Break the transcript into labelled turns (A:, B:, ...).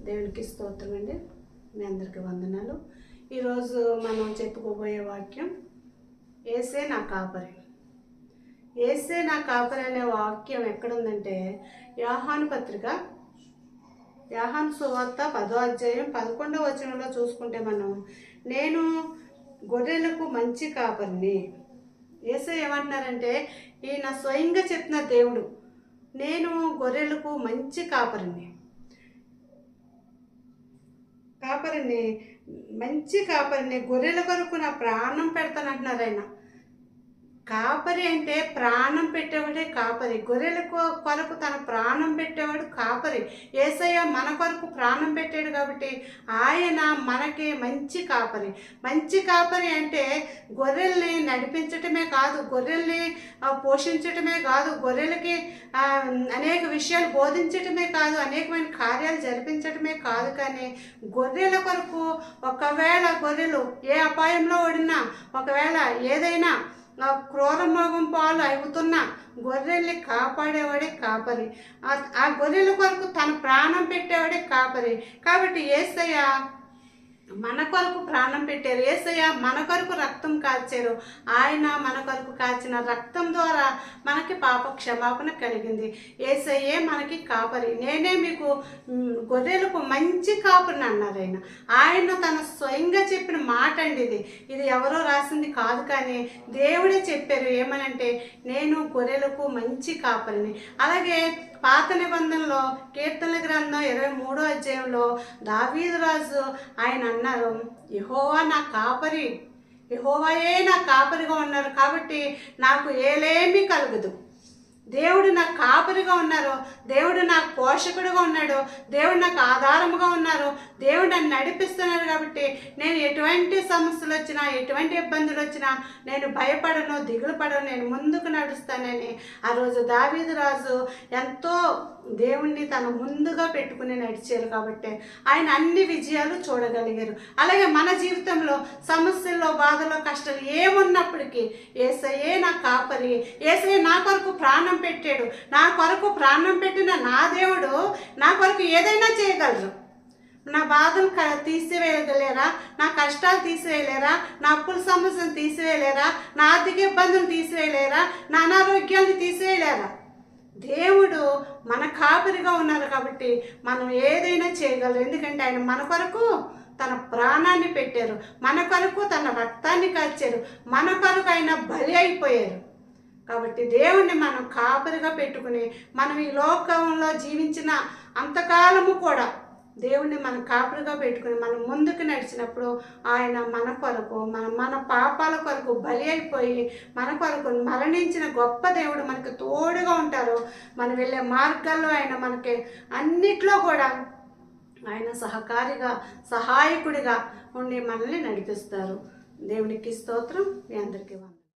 A: దేవునికి స్తోత్రం అండి. మీ అందరికీ వందనాలు. ఈరోజు మనం చెప్పుకోబోయే వాక్యం యేసే నా కాపరి. యేసే నా కాపరి అనే వాక్యం ఎక్కడుందంటే యోహాను పత్రిక, యోహాను సువార్త 10వ అధ్యాయం 11వ వచనంలో చూసుకుంటే నేను గొర్రెలకు మంచి కాపరిని. యేసే ఏమంటున్నారంటే ఈయన స్వయంగా చెప్పిన దేవుడు, నేను గొర్రెలకు మంచి కాపరిని, మంచి కాపరిని, గొర్రెల కొరకు నా ప్రాణం పెడతానంటున్నారు ఆయన. కాపరి అంటే ప్రాణం పెట్టేవాడే కాపరి. గొర్రెల కొరకు తన ప్రాణం పెట్టేవాడు కాపరి. యేసయ్య మన కొరకు ప్రాణం పెట్టాడు కాబట్టి ఆయన మనకి మంచి కాపరి. మంచి కాపరి అంటే గొర్రెల్ని నడిపించటమే కాదు, గొర్రెల్ని పోషించటమే కాదు, గొర్రెలకి అనేక విషయాలు బోధించటమే కాదు, అనేకమైన కార్యాలు జరిపించటమే కాదు, కానీ గొర్రెల కొరకు ఒకవేళ గొర్రెలు ఏ అపాయంలో పడినా, ఒకవేళ ఏదైనా క్రూరమృగం పాలు అవుతున్న గొర్రెల్ని కాపాడేవాడే కాపరి. ఆ గొర్రెల కొరకు తన ప్రాణం పెట్టేవాడే కాపరి. కాబట్టి యేసయ్య మన కొరకు ప్రాణం పెట్టారు. యేసయ్య మన కొరకు రక్తం కాచారు. ఆయన మన కొరకు కాచిన రక్తం ద్వారా మనకి పాప క్షమాపణ కలిగింది. యేసయ్యే మనకి కాపరి. నేనే మీకు గొర్రెలకు మంచి కాపరిని అన్నారు ఆయన. ఆయన తన స్వయంగా చెప్పిన మాట అండి ఇది ఎవరో రాసింది కాదు, కానీ దేవుడే చెప్పారు. ఏమనంటే నేను గొర్రెలకు మంచి కాపరిని. అలాగే పాత నిబంధనలో కీర్తనల గ్రంథం 23వ అధ్యాయంలో దావీదు రాజు ఆయన అన్నారు, యెహోవా నా కాపరి, యెహోవాయే నా కాపరిగా ఉన్నారు కాబట్టి నాకు ఏలేమీ కలగదు. దేవుడు నాకు కాపరిగా ఉన్నారు, దేవుడు నాకు పోషకుడుగా ఉన్నాడు, దేవుడు నాకు ఆధారముగా ఉన్నారు, దేవుడు నన్ను నడిపిస్తున్నారు కాబట్టి నేను ఎటువంటి సమస్యలు వచ్చినా, ఎటువంటి ఇబ్బందులు వచ్చినా నేను భయపడను, దిగులు పడను, నేను ముందుకు నడుస్తానని ఆ రోజు దావీదు రాజు ఎంతో దేవుణ్ణి తన ముందుగా పెట్టుకుని నడిచారు కాబట్టి ఆయన అన్ని విజయాలు చూడగలిగారు. అలాగే మన జీవితంలో సమస్యల్లో, బాధలో, కష్టాలు ఏమున్నప్పటికీ యేసయ్యే నా కాపరి, యేసయ్య నా కొరకు ప్రాణం పెట్టాడు. నా కొరకు ప్రాణం పెట్టిన నా దేవుడు నా కొరకు ఏదైనా చేయగలరు. నా బాధలు తీసివేయలేరా, నా కష్టాలు తీసివేయలేరా, నా అప్పుల సమస్యలు తీసివేయలేరా, నా ఆర్థిక ఇబ్బందులు తీసివేయలేరా, నా అనారోగ్యాన్ని తీసివేయలేరా. దేవుడు మన కాపరిగా ఉన్నారు కాబట్టి మనం ఏదైనా చేయగలరు. ఎందుకంటే ఆయన మన కొరకు తన ప్రాణాన్ని పెట్టారు, మన కొరకు తన రక్తాన్ని కాచారు, మన కొరకు ఆయన బలి అయిపోయారు. కాబట్టి దేవుణ్ణి మనం కాపరిగా పెట్టుకుని మనం ఈ లోకంలో జీవించిన అంతకాలము కూడా దేవుణ్ణి మనం కాపరిగా పెట్టుకుని మనం ముందుకు నడిచినప్పుడు ఆయన మన కొరకు మన పాపాల కొరకు బలి అయిపోయి మన కొరకు మరణించిన గొప్ప దేవుడు మనకు తోడుగా ఉంటారు. మనం వెళ్ళే మార్గాల్లో ఆయన మనకి అన్నిట్లో కూడా ఆయన సహాయకుడిగా ఉండి మనల్ని నడిపిస్తారు. దేవునికి స్తోత్రం. మీ అందరికీ వందనాలు.